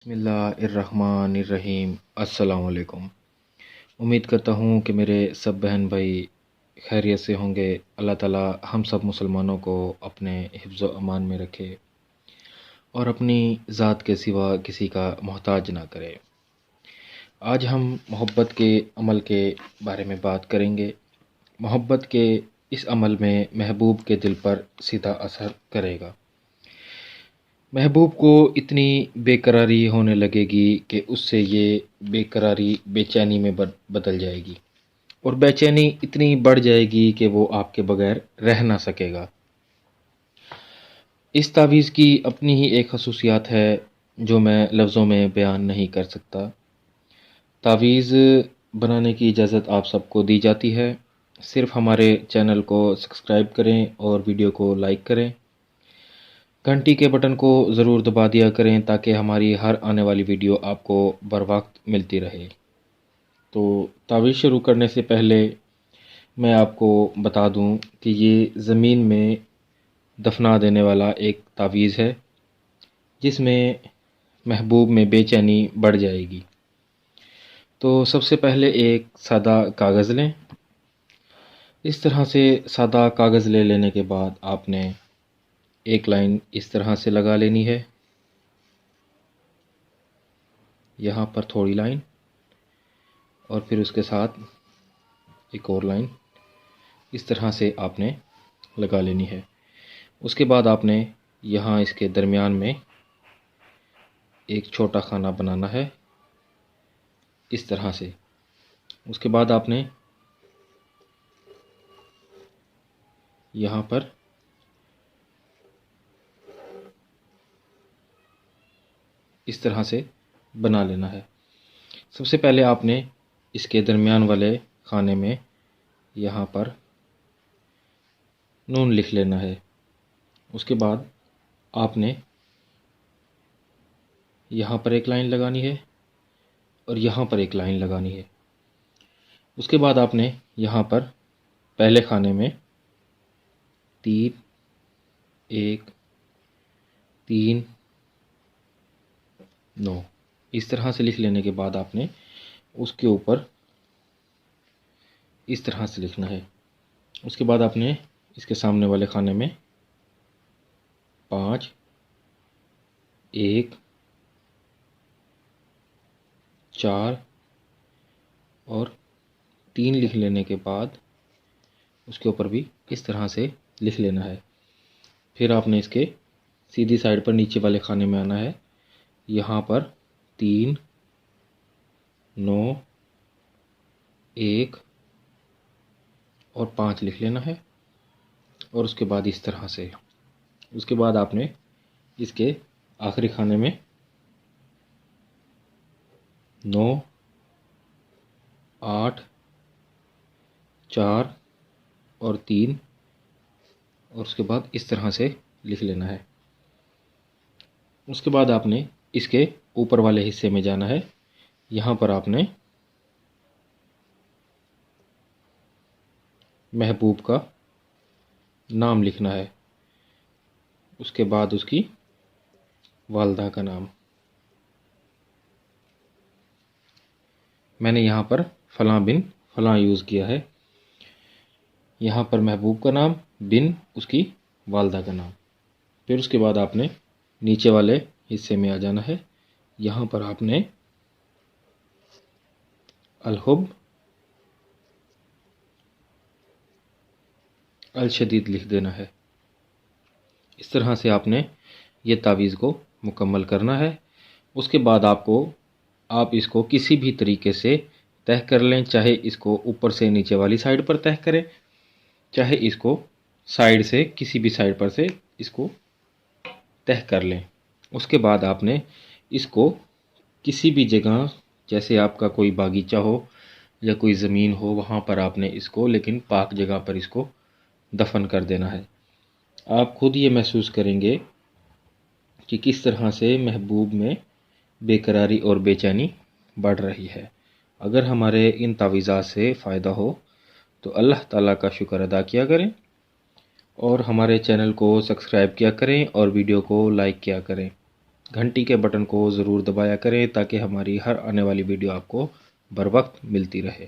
बिस्मिल्लाहिर्रहमानिर्रहीम। अस्सलाम वालेकुम। उम्मीद करता हूँ कि मेरे सब बहन भाई खैरियत से होंगे। अल्लाह ताला हम सब मुसलमानों को अपने हिफ्ज़ व अमान में रखे और अपनी ज़ात के सिवा किसी का मोहताज ना करे। आज हम मोहब्बत के अमल के बारे में बात करेंगे। मोहब्बत के इस अमल में महबूब के दिल पर सीधा असर करेगा। महबूब को इतनी बेकरारी होने लगेगी कि उससे ये बेकरारी बेचैनी में बदल जाएगी और बेचैनी इतनी बढ़ जाएगी कि वो आपके बगैर रह ना सकेगा। इस तावीज़ की अपनी ही एक खसूसियात है जो मैं लफ्ज़ों में बयान नहीं कर सकता। तावीज़ बनाने की इजाज़त आप सबको दी जाती है। सिर्फ़ हमारे चैनल को सब्सक्राइब करें और वीडियो को लाइक करें। घंटी के बटन को ज़रूर दबा दिया करें ताकि हमारी हर आने वाली वीडियो आपको बर वक्त मिलती रहे। तो तावीज़ शुरू करने से पहले मैं आपको बता दूं कि ये ज़मीन में दफना देने वाला एक तावीज़ है जिसमें महबूब में बेचैनी बढ़ जाएगी। तो सबसे पहले एक सादा कागज़ लें। इस तरह से सादा कागज़ ले लेने के बाद आपने एक लाइन इस तरह से लगा लेनी है, यहाँ पर थोड़ी लाइन और फिर उसके साथ एक और लाइन इस तरह से आपने लगा लेनी है। उसके बाद आपने यहाँ इसके दरमियान में एक छोटा खाना बनाना है इस तरह से। उसके बाद आपने यहाँ पर इस तरह से बना लेना है। सबसे पहले आपने इसके दरमियान वाले खाने में यहाँ पर नून लिख लेना है। उसके बाद आपने यहाँ पर एक लाइन लगानी है और यहाँ पर एक लाइन लगानी है। उसके बाद आपने यहाँ पर पहले खाने में 3 1 3 9 इस तरह से लिख लेने के बाद आपने उसके ऊपर इस तरह से लिखना है। उसके बाद आपने इसके सामने वाले खाने में 5 1 4 और 3 लिख लेने के बाद उसके ऊपर भी इस तरह से लिख लेना है। फिर आपने इसके सीधी साइड पर नीचे वाले खाने में आना है। यहाँ पर 3 9 1 और 5 लिख लेना है और उसके बाद इस तरह से। उसके बाद आपने इसके आखिरी खाने में 9 8 4 और 3 और उसके बाद इस तरह से लिख लेना है। उसके बाद आपने इसके ऊपर वाले हिस्से में जाना है। यहाँ पर आपने महबूब का नाम लिखना है। उसके बाद उसकी वालदा का नाम। मैंने यहाँ पर फ़लाँ बिन फ़लाँ यूज़ किया है। यहाँ पर महबूब का नाम बिन उसकी वालदा का नाम। फिर उसके बाद आपने नीचे वाले हिस्से में आ जाना है। यहाँ पर आपने अल-हुब अल-शदीद लिख देना है। इस तरह से आपने ये तावीज़ को मुकम्मल करना है। उसके बाद आप इसको किसी भी तरीके से तह कर लें, चाहे इसको ऊपर से नीचे वाली साइड पर तह करें, चाहे इसको साइड से किसी भी साइड पर से इसको तह कर लें। उसके बाद आपने इसको किसी भी जगह, जैसे आपका कोई बागीचा हो या कोई ज़मीन हो, वहाँ पर आपने इसको लेकिन पाक जगह पर इसको दफन कर देना है। आप खुद ये महसूस करेंगे कि किस तरह से महबूब में बेकरारी और बेचैनी बढ़ रही है। अगर हमारे इन तावीज़ात से फ़ायदा हो तो अल्लाह ताला का शुक्र अदा किया करें और हमारे चैनल को सब्सक्राइब किया करें और वीडियो को लाइक किया करें। घंटी के बटन को ज़रूर दबाया करें ताकि हमारी हर आने वाली वीडियो आपको बर वक्त मिलती रहे।